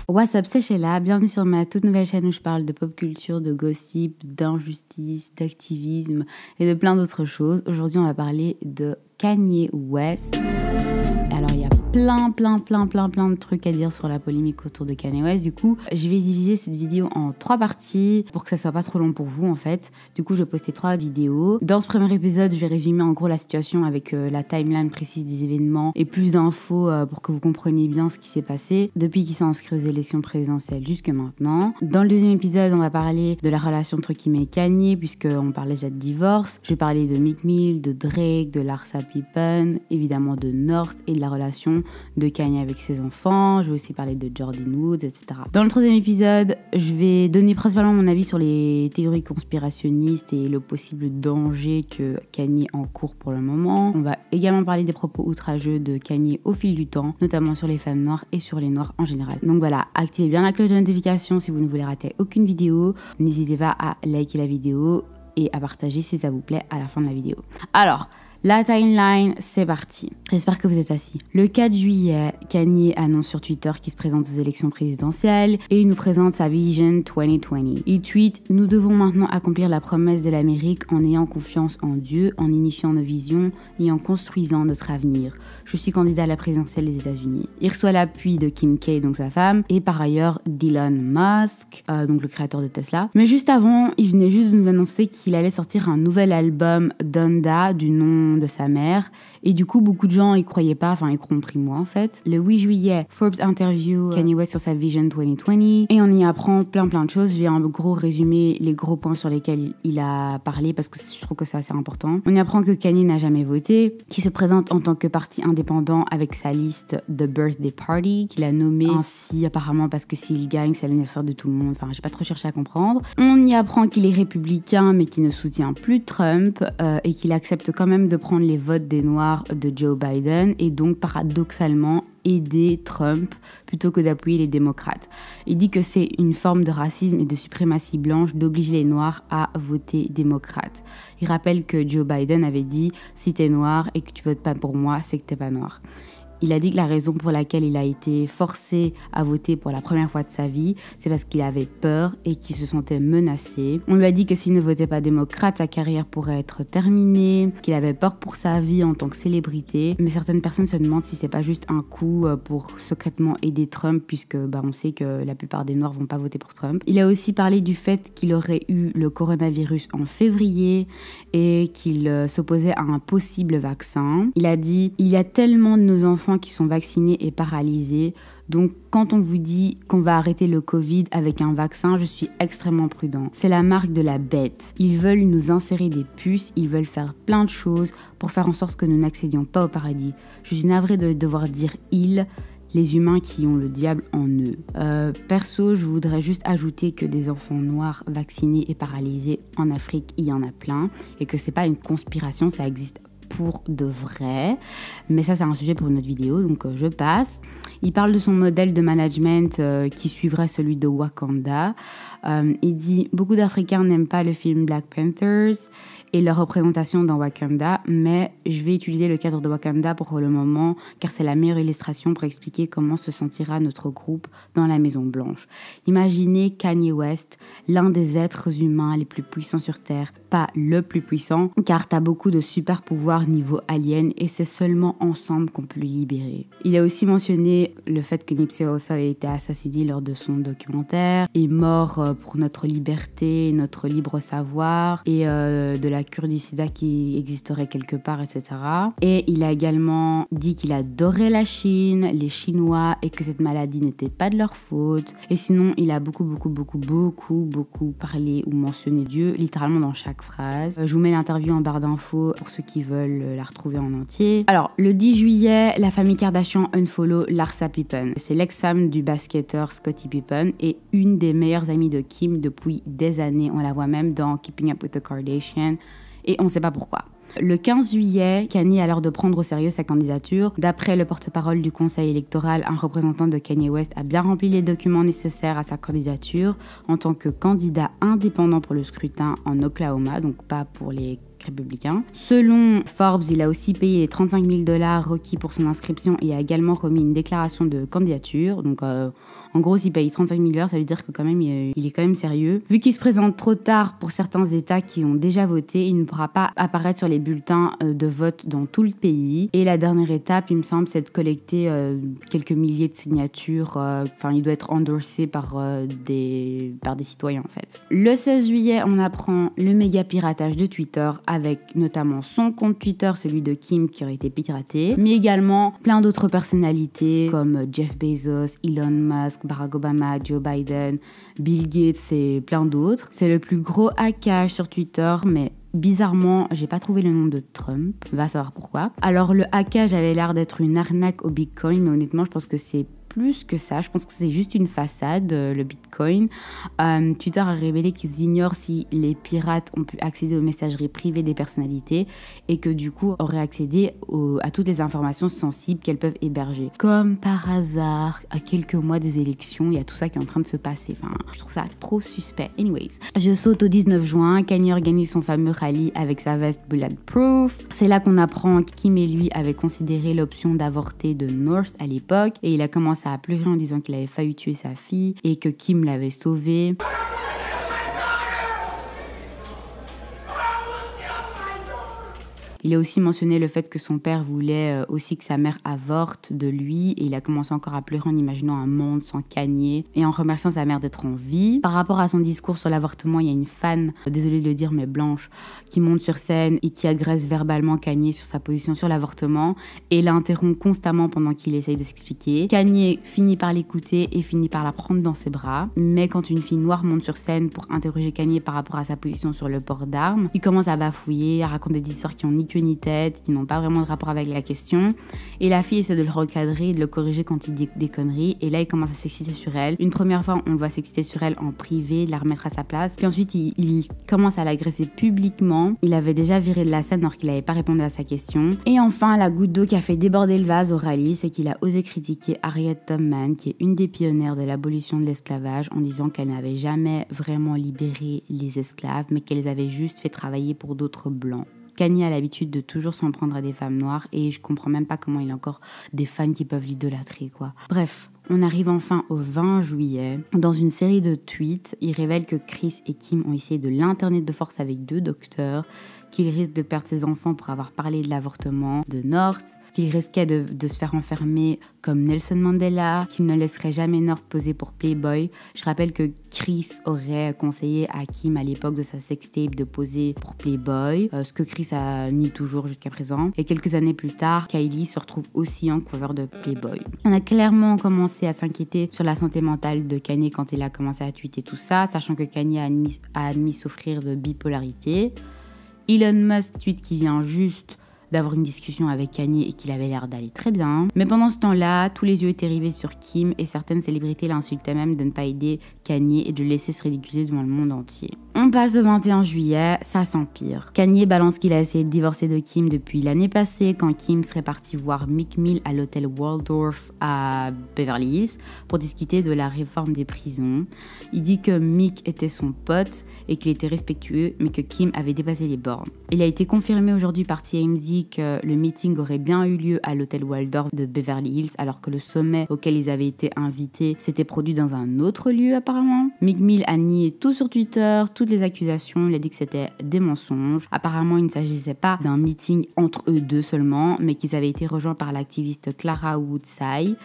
What's up, c'est Sheila, bienvenue sur ma toute nouvelle chaîne où je parle de pop culture, de gossip, d'injustice, d'activisme et de plein d'autres choses. Aujourd'hui, on va parler de Kanye West. Alors, il y a plein de trucs à dire sur la polémique autour de Kanye West. Du coup, je vais diviser cette vidéo en 3 parties pour que ça soit pas trop long pour vous en fait. Du coup, je vais poster 3 vidéos. Dans ce premier épisode, je vais résumer en gros la situation avec la timeline précise des événements et plus d'infos pour que vous compreniez bien ce qui s'est passé depuis qu'il s'est inscrit aux élections présidentielles jusque maintenant. Dans le deuxième épisode, on va parler de la relation entre Kim et Kanye puisqu'on parlait déjà de divorce. Je vais parler de Meek Mill, de Drake, de Larsa Pippen, évidemment de North et de la relation de Kanye avec ses enfants. Je vais aussi parler de Jordyn Woods, etc. Dans le troisième épisode, je vais donner principalement mon avis sur les théories conspirationnistes et le possible danger que Kanye encourt pour le moment. On va également parler des propos outrageux de Kanye au fil du temps, notamment sur les femmes noires et sur les noirs en général. Donc voilà, activez bien la cloche de notification si vous ne voulez rater aucune vidéo. N'hésitez pas à liker la vidéo et à partager si ça vous plaît à la fin de la vidéo. Alors, la timeline, c'est parti. J'espère que vous êtes assis. Le 4 juillet, Kanye annonce sur Twitter qu'il se présente aux élections présidentielles et il nous présente sa Vision 2020. Il tweet « Nous devons maintenant accomplir la promesse de l'Amérique en ayant confiance en Dieu, en unifiant nos visions et en construisant notre avenir. Je suis candidat à la présidentielle des États-Unis. » Il reçoit l'appui de Kim K, donc sa femme, et par ailleurs d'Elon Musk, donc le créateur de Tesla. Mais juste avant, il venait juste de nous annoncer qu'il allait sortir un nouvel album Donda du nom de sa mère, et du coup beaucoup de gens y croyaient pas, enfin y compris moi en fait. Le 8 juillet, Forbes interview Kanye West sur sa Vision 2020 et on y apprend plein de choses. Je vais en gros résumer les gros points sur lesquels il a parlé parce que je trouve que c'est assez important. On y apprend que Kanye n'a jamais voté, qu'il se présente en tant que parti indépendant avec sa liste The Birthday Party, qu'il a nommé ainsi apparemment parce que s'il gagne c'est l'anniversaire de tout le monde, enfin j'ai pas trop cherché à comprendre. On y apprend qu'il est républicain mais qu'il ne soutient plus Trump et qu'il accepte quand même de prendre les votes des Noirs de Joe Biden et donc paradoxalement aider Trump plutôt que d'appuyer les démocrates. Il dit que c'est une forme de racisme et de suprématie blanche d'obliger les Noirs à voter démocrate. Il rappelle que Joe Biden avait dit « Si t'es noir et que tu votes pas pour moi, c'est que t'es pas noir ». Il a dit que la raison pour laquelle il a été forcé à voter pour la première fois de sa vie, c'est parce qu'il avait peur et qu'il se sentait menacé. On lui a dit que s'il ne votait pas démocrate, sa carrière pourrait être terminée, qu'il avait peur pour sa vie en tant que célébrité. Mais certaines personnes se demandent si c'est pas juste un coup pour secrètement aider Trump, puisque on sait que la plupart des Noirs vont pas voter pour Trump. Il a aussi parlé du fait qu'il aurait eu le coronavirus en février et qu'il s'opposait à un possible vaccin. Il a dit « Il y a tellement de nos enfants qui sont vaccinés et paralysés. Donc, quand on vous dit qu'on va arrêter le Covid avec un vaccin, je suis extrêmement prudent. C'est la marque de la bête. Ils veulent nous insérer des puces, ils veulent faire plein de choses pour faire en sorte que nous n'accédions pas au paradis. Je suis navrée de devoir dire « ils », les humains qui ont le diable en eux. Perso, je voudrais juste ajouter que des enfants noirs vaccinés et paralysés en Afrique, il y en a plein, et que c'est pas une conspiration, ça existe pour de vrai, mais ça c'est un sujet pour une autre vidéo, donc je passe. Il parle de son modèle de management qui suivrait celui de Wakanda. Il dit « Beaucoup d'Africains n'aiment pas le film Black Panthers et leur représentation dans Wakanda, mais je vais utiliser le cadre de Wakanda pour le moment, car c'est la meilleure illustration pour expliquer comment se sentira notre groupe dans la Maison Blanche. Imaginez Kanye West, l'un des êtres humains les plus puissants sur Terre, pas le plus puissant, car t'as beaucoup de super pouvoirs niveau alien et c'est seulement ensemble qu'on peut le libérer. » Il a aussi mentionné le fait que Nipsey Hussle a été assassiné lors de son documentaire, est mort pour notre liberté, notre libre savoir et de la cure du sida qui existerait quelque part, etc. Et il a également dit qu'il adorait la Chine, les Chinois et que cette maladie n'était pas de leur faute. Et sinon, il a beaucoup parlé ou mentionné Dieu, littéralement dans chaque phrase. Je vous mets l'interview en barre d'infos pour ceux qui veulent la retrouver en entier. Alors, le 10 juillet, la famille Kardashian unfollow Larsa Pippen. C'est l'ex-femme du basketteur Scottie Pippen et une des meilleures amies de Kim depuis des années. On la voit même dans Keeping Up with the Kardashians et on ne sait pas pourquoi. Le 15 juillet, Kanye a l'air de prendre au sérieux sa candidature. D'après le porte-parole du conseil électoral, un représentant de Kanye West a bien rempli les documents nécessaires à sa candidature en tant que candidat indépendant pour le scrutin en Oklahoma, donc pas pour les républicain. Selon Forbes, il a aussi payé les $35 000 requis pour son inscription et a également remis une déclaration de candidature. Donc en gros, s'il paye $35 000, ça veut dire que quand même, il est quand même sérieux. Vu qu'il se présente trop tard pour certains États qui ont déjà voté, il ne pourra pas apparaître sur les bulletins de vote dans tout le pays. Et la dernière étape, il me semble, c'est de collecter quelques milliers de signatures. Enfin, il doit être endorsé par des citoyens, en fait. Le 16 juillet, on apprend le méga piratage de Twitter, avec notamment son compte Twitter, celui de Kim, qui aurait été piraté, mais également plein d'autres personnalités comme Jeff Bezos, Elon Musk, Barack Obama, Joe Biden, Bill Gates et plein d'autres. C'est le plus gros hackage sur Twitter, mais bizarrement, j'ai pas trouvé le nom de Trump. Va savoir pourquoi. Alors, le hackage avait l'air d'être une arnaque au Bitcoin, mais honnêtement, je pense que c'est plus que ça. Je pense que c'est juste une façade, le Bitcoin. Twitter a révélé qu'ils ignorent si les pirates ont pu accéder aux messageries privées des personnalités et que du coup auraient accédé à toutes les informations sensibles qu'elles peuvent héberger. Comme par hasard, à quelques mois des élections, il y a tout ça qui est en train de se passer. Enfin, je trouve ça trop suspect. Anyways, je saute au 19 juin. Kanye organise son fameux rallye avec sa veste bulletproof. C'est là qu'on apprend que Kim et lui avaient considéré l'option d'avorter de North à l'époque et il a commencé à pleurer en disant qu'il avait failli tuer sa fille et que Kim l'avait sauvée. Il a aussi mentionné le fait que son père voulait aussi que sa mère avorte de lui et il a commencé encore à pleurer en imaginant un monde sans Kanye et en remerciant sa mère d'être en vie. Par rapport à son discours sur l'avortement, il y a une fan, désolée de le dire mais blanche, qui monte sur scène et qui agresse verbalement Kanye sur sa position sur l'avortement et l'interrompt constamment pendant qu'il essaye de s'expliquer. Kanye finit par l'écouter et finit par la prendre dans ses bras, mais quand une fille noire monte sur scène pour interroger Kanye par rapport à sa position sur le port d'armes, il commence à bafouiller, à raconter des histoires qui ont ni queue ni tête, qui n'ont pas vraiment de rapport avec la question. Et la fille essaie de le recadrer, de le corriger quand il dit des conneries. Et là, il commence à s'exciter sur elle. Une première fois, on le voit s'exciter sur elle en privé, de la remettre à sa place. Puis ensuite, il commence à l'agresser publiquement. Il avait déjà viré de la scène alors qu'il n'avait pas répondu à sa question. Et enfin, la goutte d'eau qui a fait déborder le vase au rallye, c'est qu'il a osé critiquer Harriet Tubman, qui est une des pionnières de l'abolition de l'esclavage, en disant qu'elle n'avait jamais vraiment libéré les esclaves, mais qu'elle les avait juste fait travailler pour d'autres blancs. Kanye a l'habitude de toujours s'en prendre à des femmes noires et je comprends même pas comment il y a encore des fans qui peuvent l'idolâtrer, quoi. Bref, on arrive enfin au 20 juillet. Dans une série de tweets, il révèle que Chris et Kim ont essayé de l'interner de force avec 2 docteurs, qu'il risque de perdre ses enfants pour avoir parlé de l'avortement de North, qu'il risquait de se faire enfermer comme Nelson Mandela, qu'il ne laisserait jamais North poser pour Playboy. Je rappelle que Chris aurait conseillé à Kim à l'époque de sa sextape de poser pour Playboy, ce que Chris a nié toujours jusqu'à présent. Et quelques années plus tard, Kylie se retrouve aussi en cover de Playboy. On a clairement commencé à s'inquiéter sur la santé mentale de Kanye quand il a commencé à tweeter tout ça, sachant que Kanye a admis souffrir de bipolarité. Elon Musk tweet qu'il vient juste d'avoir une discussion avec Kanye et qu'il avait l'air d'aller très bien. Mais pendant ce temps-là, tous les yeux étaient rivés sur Kim et certaines célébrités l'insultaient même de ne pas aider Kanye et de le laisser se ridiculiser devant le monde entier. On passe au 21 juillet, ça s'empire. Kanye balance qu'il a essayé de divorcer de Kim depuis l'année passée quand Kim serait partie voir Meek Mill à l'hôtel Waldorf à Beverly Hills pour discuter de la réforme des prisons. Il dit que Meek était son pote et qu'il était respectueux mais que Kim avait dépassé les bornes. Il a été confirmé aujourd'hui par TMZ que le meeting aurait bien eu lieu à l'hôtel Waldorf de Beverly Hills alors que le sommet auquel ils avaient été invités s'était produit dans un autre lieu apparemment. Meek Mill a nié tout sur Twitter, toutes les accusations, il a dit que c'était des mensonges. Apparemment il ne s'agissait pas d'un meeting entre eux deux seulement mais qu'ils avaient été rejoints par l'activiste Clara Woodside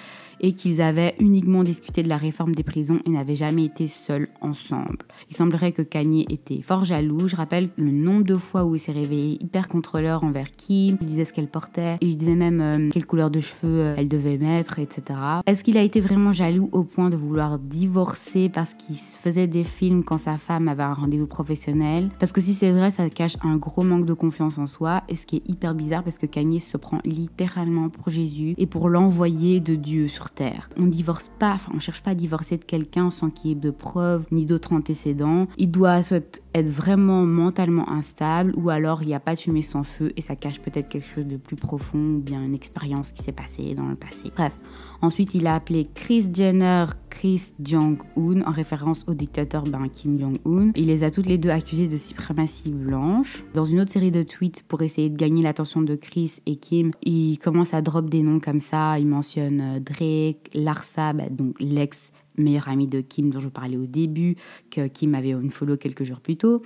et qu'ils avaient uniquement discuté de la réforme des prisons et n'avaient jamais été seuls ensemble. Il semblerait que Kanye était fort jaloux. Je rappelle le nombre de fois où il s'est réveillé hyper contrôleur envers Kim. Il lui disait ce qu'elle portait. Il lui disait même quelle couleur de cheveux elle devait mettre, etc. Est-ce qu'il a été vraiment jaloux au point de vouloir divorcer parce qu'il se faisait des films quand sa femme avait un rendez-vous professionnel? Parce que si c'est vrai, ça cache un gros manque de confiance en soi. Et ce qui est hyper bizarre parce que Kanye se prend littéralement pour Jésus et pour l'envoyé de Dieu sur terre. On divorce pas, on cherche pas à divorcer de quelqu'un sans qu'il y ait de preuves ni d'autres antécédents. Il doit soit être vraiment mentalement instable ou alors il n'y a pas de fumée sans feu et ça cache peut-être peut-être quelque chose de plus profond ou bien une expérience qui s'est passée dans le passé. Bref, ensuite il a appelé Kris Jenner Kris Jong-un en référence au dictateur Kim Jong-un. Il les a toutes les deux accusées de suprématie blanche. Dans une autre série de tweets pour essayer de gagner l'attention de Kris et Kim, il commence à drop des noms comme ça. Il mentionne Drake, Larsa, donc l'ex meilleur ami de Kim dont je vous parlais au début, que Kim avait unfollow quelques jours plus tôt.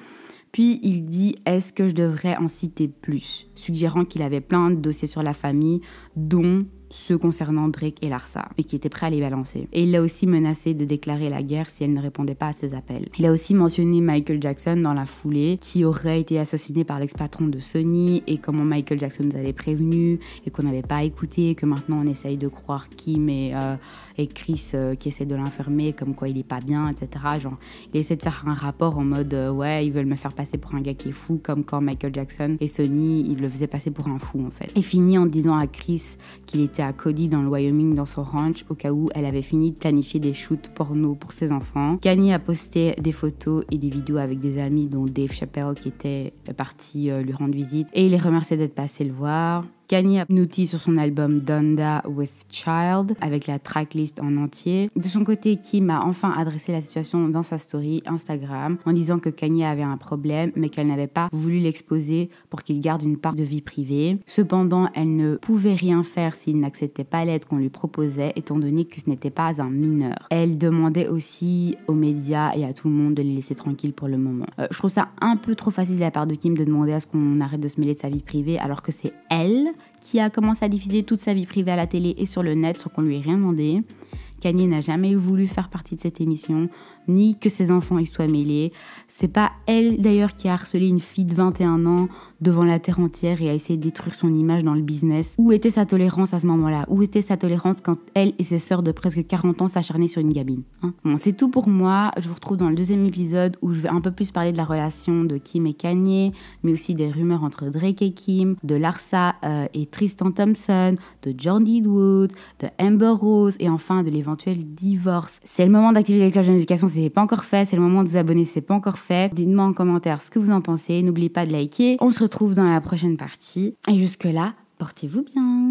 Puis il dit « Est-ce que je devrais en citer plus ?» suggérant qu'il avait plein de dossiers sur la famille, dont ceux concernant Drake et Larsa, et qui était prêt à les balancer. Et il l'a aussi menacé de déclarer la guerre si elle ne répondait pas à ses appels. Il a aussi mentionné Michael Jackson dans la foulée, qui aurait été assassiné par l'ex-patron de Sony, et comment Michael Jackson nous avait prévenu, et qu'on n'avait pas écouté, et que maintenant on essaye de croire Kim et Kris qui essaient de l'enfermer, comme quoi il est pas bien, etc. Genre, il essaie de faire un rapport en mode ouais, ils veulent me faire passer pour un gars qui est fou, comme quand Michael Jackson et Sony, ils le faisaient passer pour un fou en fait. Et finit en disant à Kris qu'il était à Cody dans le Wyoming dans son ranch au cas où elle avait fini de planifier des shoots porno pour ses enfants. Kanye a posté des photos et des vidéos avec des amis dont Dave Chappelle qui était parti lui rendre visite et il les remerciait d'être passé le voir. Kanye a noté sur son album Donda with Child avec la tracklist en entier. De son côté, Kim a enfin adressé la situation dans sa story Instagram en disant que Kanye avait un problème mais qu'elle n'avait pas voulu l'exposer pour qu'il garde une part de vie privée. Cependant, elle ne pouvait rien faire s'il n'acceptait pas l'aide qu'on lui proposait étant donné que ce n'était pas un mineur. Elle demandait aussi aux médias et à tout le monde de les laisser tranquilles pour le moment. Je trouve ça un peu trop facile de la part de Kim de demander à ce qu'on arrête de se mêler de sa vie privée alors que c'est elle qui a commencé à diffuser toute sa vie privée à la télé et sur le net sans qu'on lui ait rien demandé. Kanye n'a jamais voulu faire partie de cette émission, ni que ses enfants y soient mêlés. C'est pas elle d'ailleurs qui a harcelé une fille de 21 ans devant la terre entière et a essayé de détruire son image dans le business. Où était sa tolérance à ce moment-là? Où était sa tolérance quand elle et ses sœurs de presque 40 ans s'acharnaient sur une gamine, hein? Bon, c'est tout pour moi. Je vous retrouve dans le deuxième épisode où je vais un peu plus parler de la relation de Kim et Kanye, mais aussi des rumeurs entre Drake et Kim, de Larsa et Tristan Thompson, de Jordyn Woods, de Amber Rose et enfin de l'éventuel divorce. C'est le moment d'activer les cloches de notification si ce n'est pas encore fait. C'est le moment de vous abonner si ce n'est pas encore fait. Dites-moi en commentaire ce que vous en pensez. N'oubliez pas de liker. On se retrouve dans la prochaine partie. Et jusque-là, portez-vous bien.